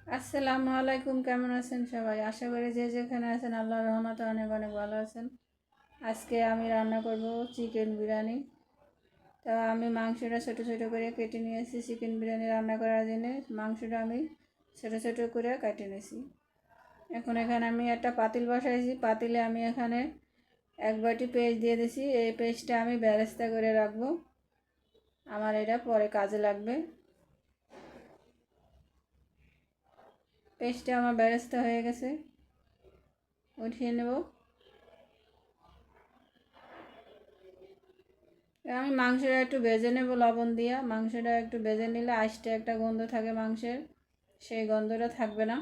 আসসালামু আলাইকুম, কেমন আছেন সবাই? আশা করি যে যেখানে আছেন আল্লাহর রহমতে অনেক অনেক ভালো আছেন। আজকে আমি রান্না করব চিকেন বিরিয়ানি। তো আমি মাংসটা ছোটো ছোটো করে কেটে নিয়েছি চিকেন বিরিয়ানি রান্না করার জন্য। মাংসটা আমি ছোটো ছোটো করে কেটে নিয়েছি। এখন এখানে আমি একটা পাতিল বসাইছি। পাতিলে আমি এখানে এক বাটি পেস্ট দিয়ে দিছি। এই পেস্টটা আমি বেরেস্তা করে রাখবো, আমার এটা পরে কাজে লাগবে। পেস্টটা আমার বেরেস্তা হয়ে গেছে, উঠিয়ে নেব। আমি মাংসটা একটু ভেজে নেব লবণ দিয়ে। মাংসটা একটু ভেজে নিলে আস্তে একটা গন্ধ থাকে মাংসের, সেই গন্ধটা থাকবে না।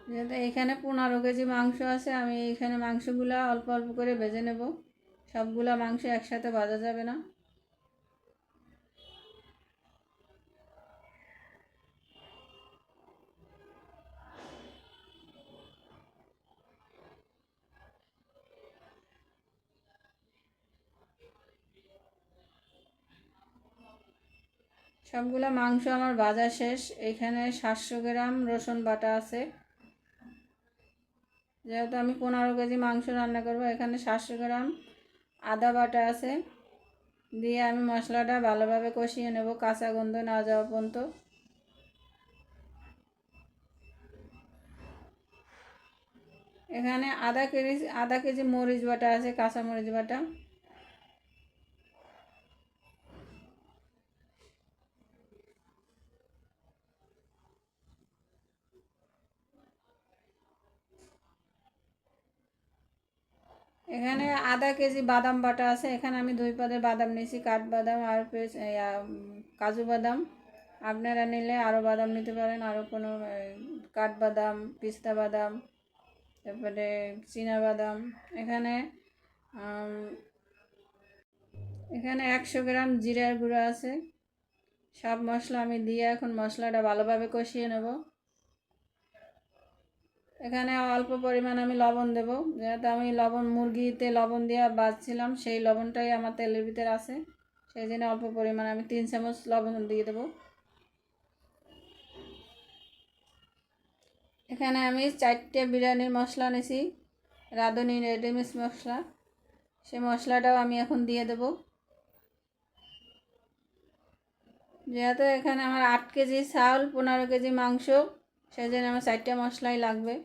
যেহেতু এখানে 15 কেজি মাংস আছে, আমি এখানে মাংসগুলো অল্প অল্প করে ভেজে নেব। সবগুলা মাংস একসাথে ভাজা যাবে না। সবগুলা মাংস আমার ভাজা শেষ। এখানে 700 গ্রাম রসুন বাটা আছে। যেহেতু আমি 15 কেজি মাংস রান্না করব, এখানে 700 গ্রাম আদা বাটা আছে। দিয়ে আমি মশলাটা ভালোভাবে কষিয়ে নেব, কাঁচা গন্ধ না যাওয়া পর্যন্ত। এখানে আধা কেজি মরিচ বাটা আছে, কাঁচা মরিচ বাটা। এখানে আধা কেজি বাদাম বাটা আছে। এখানে আমি 2 পদের বাদাম নিয়েছি, কাঠবাদাম আর কাজু বাদাম। আপনারা নিলে আরও বাদাম নিতে পারেন, আরও কোনো কাঠবাদাম, পিস্তা বাদাম, তারপরে চীনা বাদাম। এখানে এখানে 100 গ্রাম জিরার গুঁড়ো আছে। সব মশলা আমি দিয়ে এখন মশলাটা ভালোভাবে কষিয়ে নেব। এখানে অল্প পরিমাণ আমি লবণ দেব, যেহেতু আমি মুরগিতে লবণ দিয়ে বাজছিলাম, সেই লবণটাই আমার তেলের ভিতরে আছে। সেই জন্য অল্প পরিমাণ আমি 3 চামচ লবণ দিয়ে দেব। এখানে আমি 4টে বিরিয়ানির মশলা নিয়েছি, রাঁধুনি রেডিমিক্স মশলা। সেই মশলাটাও আমি এখন দিয়ে দেব। যেহেতু এখানে আমার 8 কেজি চাউল, 15 কেজি মাংস, সেই জন্য আমার 4টে মশলাই লাগবে।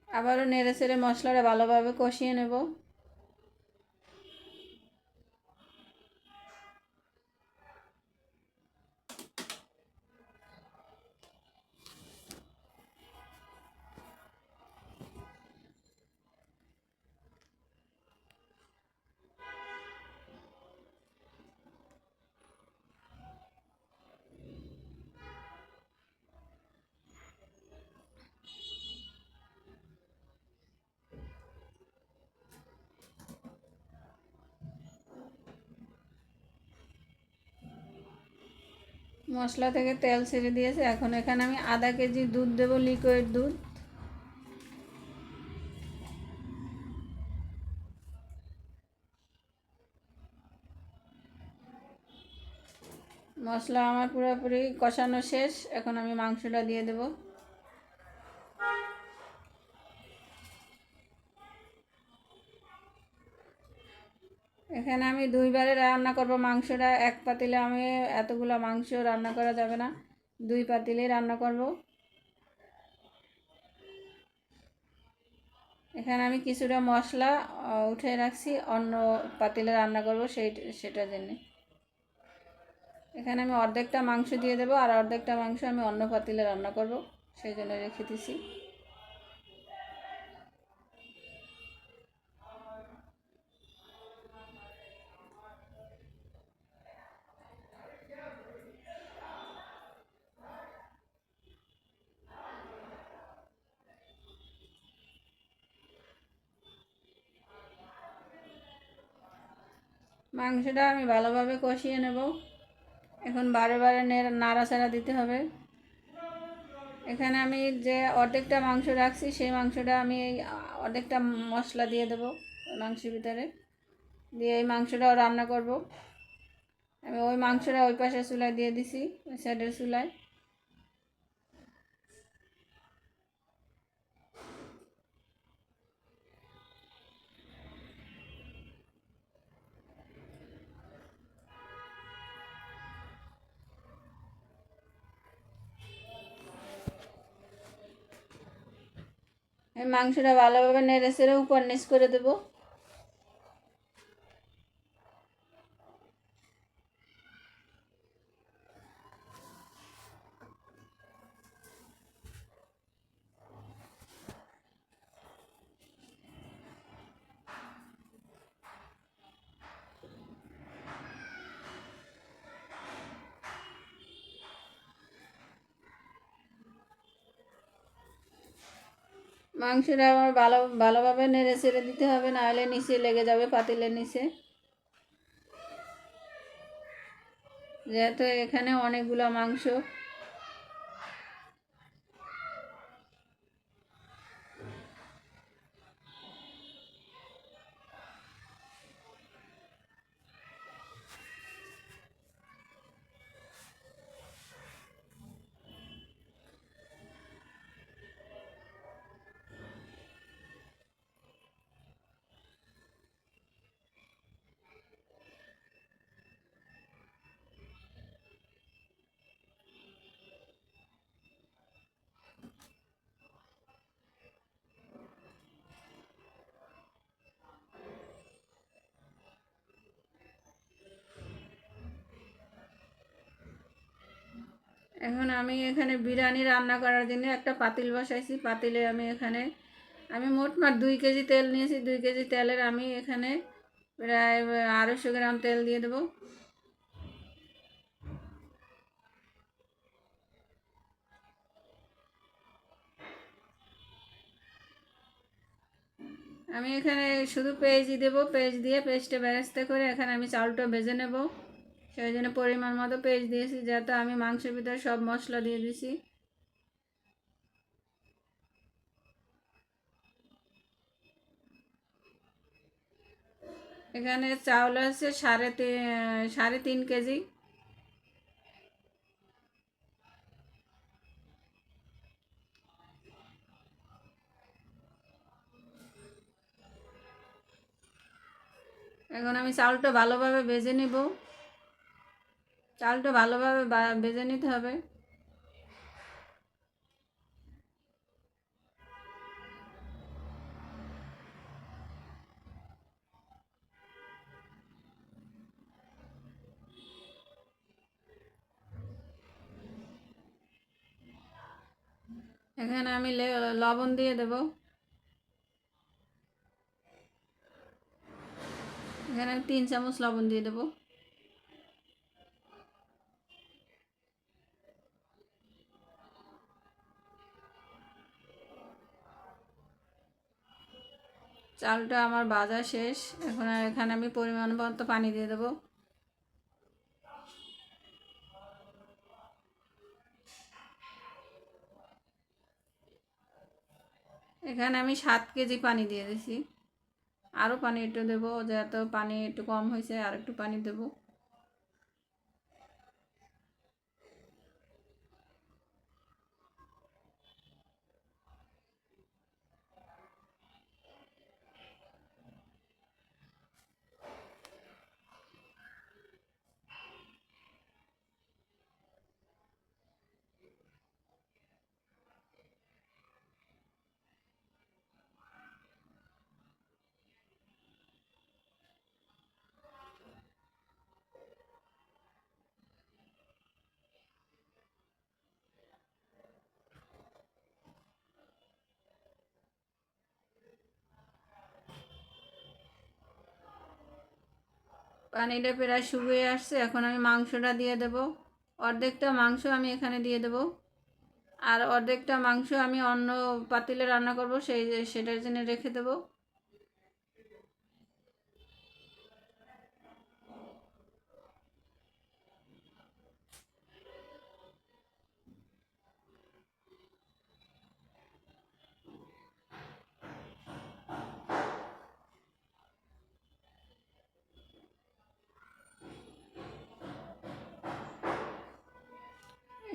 আবারও নেড়ে চেড়ে মশলাটা ভালোভাবে কষিয়ে নেব। মশলা থেকে তেল ছেড়ে দিয়েছে। এখন এখানে আমি আধা কেজি দুধ দেব, লিকুইড দুধ। মশলা আমার পুরোপুরি কষানো শেষ। এখন আমি মাংসটা দিয়ে দেব। এখানে আমি 2 বারে রান্না করব মাংসটা। এক পাতিলে আমি এতগুলো মাংস রান্না করা যাবে না, 2 পাতিলে রান্না করব। এখানে আমি কিছুটা মশলা উঠে রাখছি, অন্য পাতিলে রান্না করব সেটার জন্য। এখানে আমি অর্ধেকটা মাংস দিয়ে দেবো, আর অর্ধেকটা মাংস আমি অন্য পাতিলে রান্না করব, সেই জন্য রেখে দিছি। মাংসটা আমি ভালোভাবে কষিয়ে নেব। এখন বারে বারে নাড়াচাড়া দিতে হবে। এখানে আমি যে অর্ধেকটা মাংস রাখছি সেই মাংসটা আমি এই অর্ধেকটা মশলা দিয়ে দেবো মাংসের ভিতরে, দিয়ে এই মাংসটাও রান্না করব। আমি ওই মাংসটা ওই পাশের চুলায় দিয়ে দিছি, ওই সাইডের চুলায়। এই মাংসটা ভালোভাবে নেড়ে চেড়ে উপর নিচ করে দেবো। মাংসটা আমার ভালোভাবে নেড়ে চেড়ে দিতে হবে, নাহলে নিচে লেগে যাবে পাতিলের নিচে। যেহেতু এখানে অনেকগুলো মাংস, এখন আমি এখানে বিরিয়ানি রান্না করার জন্য একটা পাতিল বসাইছি। পাতিলে আমি মোটমাট 2 কেজি তেল নিয়েছি। 2 কেজি তেলের আমি এখানে প্রায় 250 গ্রাম তেল দিয়ে দেবো। আমি এখানে শুধু পেঁয়াজই দেবো, পেঁয়াজ দিয়ে পেঁয়াজটা বেরেস্তা করে এখানে আমি চালটা ভেজে নেব। সেই জন্য পরিমাণ মতো পেঁয়াজ দিয়েছি, যাতে আমি মাংসের ভিতরে সব মশলা দিয়ে দিছি। এখানে চাউল আছে 3.5 কেজি। এখন আমি চাউলটা ভালোভাবে ভেজে নিব। চালটা ভালোভাবে ভেজে নিতে হবে। এখানে আমি লবণ দিয়ে দেব। এখানে আমি 3 চামচ লবণ দিয়ে দেব। চালটা আমার ভাজা শেষ। এখন এখানে আমি পরিমাণ মতো পানি দিয়ে দেব। এখানে আমি 7 কেজি পানি দিয়ে দিছি। আরও পানি একটু দেবো, যেহেতু পানি একটু কম হয়েছে, আর একটু পানি দেবো। পানিটা প্রায় শুকিয়ে আসছে। এখন আমি মাংসটা দিয়ে দেব। অর্ধেকটা মাংস আমি এখানে দিয়ে দেব, আর অর্ধেকটা মাংস আমি অন্য পাতিলে রান্না করব, সেটার জন্য রেখে দেব।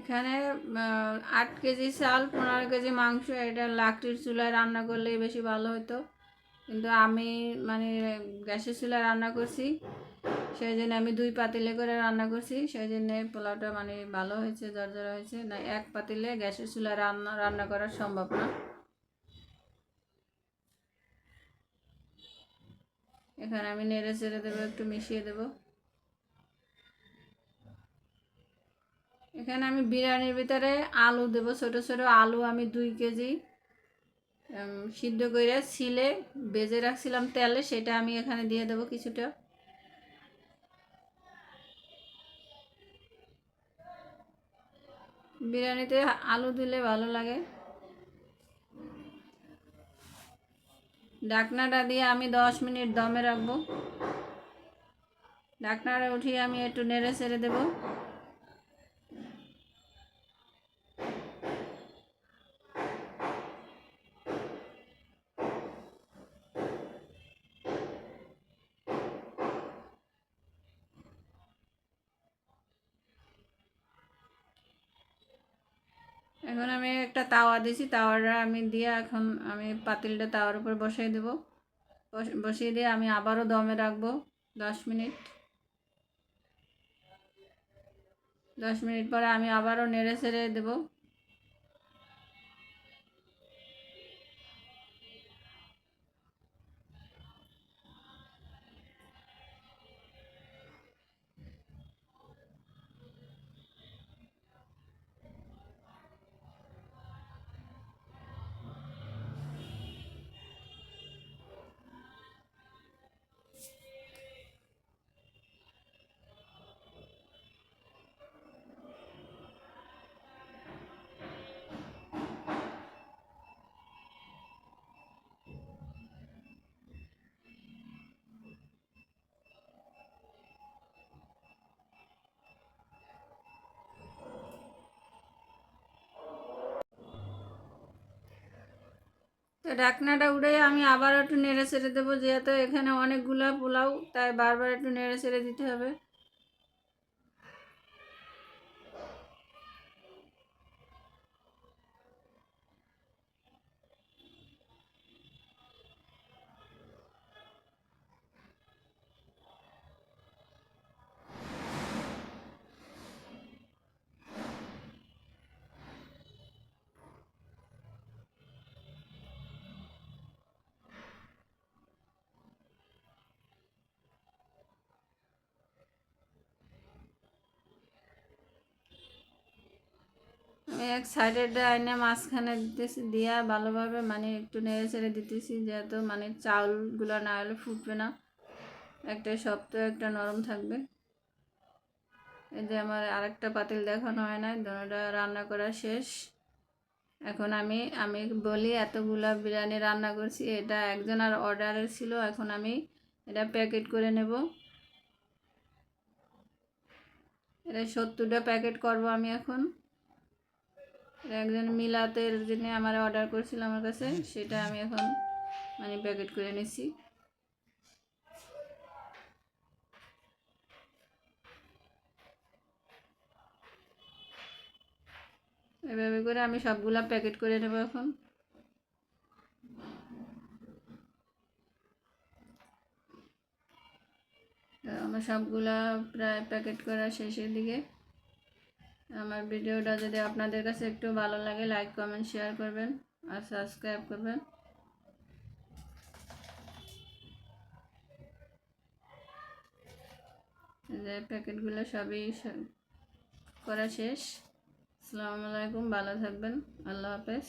এখানে 8 কেজি চাল 15 কেজি মাংস, এটা লাকড়ির চুলায় রান্না করলেই বেশি ভালো হতো, কিন্তু আমি মানে গ্যাসের চুলায় রান্না করছি, সেই জন্য আমি 2 পাতিলে করে রান্না করছি, সেই জন্য পোলাওটা মানে ভালো হয়েছে, জর্জরা হয়েছে। না 1 পাতিলে গ্যাসের চুলায় রান্না করা সম্ভব না। এখানে আমি নেড়ে চেড়ে দেবো, একটু মিশিয়ে দেবো। এখানে আমি বিরিয়ানির ভিতরে আলু দেবো, ছোট ছোট আলু আমি 2 কেজি সিদ্ধ করে ছিলে ভেজে রাখছিলাম তেলে, সেটা আমি এখানে দিয়ে দেবো কিছুটা। বিরিয়ানিতে আলু দিলে ভালো লাগে। ঢাকনাটা দিয়ে আমি 10 মিনিট দমে রাখবো। ঢাকনাটা উঠিয়ে আমি একটু নেড়ে ছেড়ে দেবো। এখন আমি একটা তাওয়া দিয়েছি, তাওয়াটা আমি দিয়ে এখন আমি পাতিলটা তাওয়ার উপর বসিয়ে দেবো। বসিয়ে দিয়ে আমি আবারও দমে রাখবো 10 মিনিট। 10 মিনিট পরে আমি আবারও নেড়ে ছেড়ে দেবো। তো ঢাকনাটা উঠে আমি আবার একটু নেড়ে ছেড়ে দেবো, যেহেতু এখানে অনেকগুলো পোলাও, তাই বারবার একটু নেড়ে ছেড়ে দিতে হবে। আমি এক সাইডেরটা আইনে মাঝখানে দিতেছি, দিয়া ভালোভাবে মানে একটু নেড়ে ছেড়ে দিতেছি, যেহেতু মানে চাউলগুলো না হলে ফুটবে না, একটা শক্ত একটা নরম থাকবে। এই যে আমার আরেকটা পাতিল দেখানো হয় নাই, দুটোটা রান্না করা শেষ। এখন আমি বলি এতগুলা বিরিয়ানি রান্না করছি, এটা একজনের অর্ডারের ছিল, এখন আমি এটা প্যাকেট করে নেব। এটা 70টা প্যাকেট করব আমি এখন। একজন মিলাতের জন্য আমার অর্ডার করেছিল আমার কাছে, সেটা আমি এখন মানে প্যাকেট করে নিচ্ছি। এভাবে করে আমি সবগুলা প্যাকেট করে নেব এখন। আমার সবগুলা প্রায় প্যাকেট করা শেষের দিকে। আমার ভিডিওটা যদি আপনাদের কাছে একটু ভালো লাগে, লাইক কমেন্ট শেয়ার করবেন আর সাবস্ক্রাইব করবেন। যে প্যাকেটগুলো সবই করা শেষ। আসসালামু আলাইকুম, ভালো থাকবেন, আল্লাহ হাফেজ।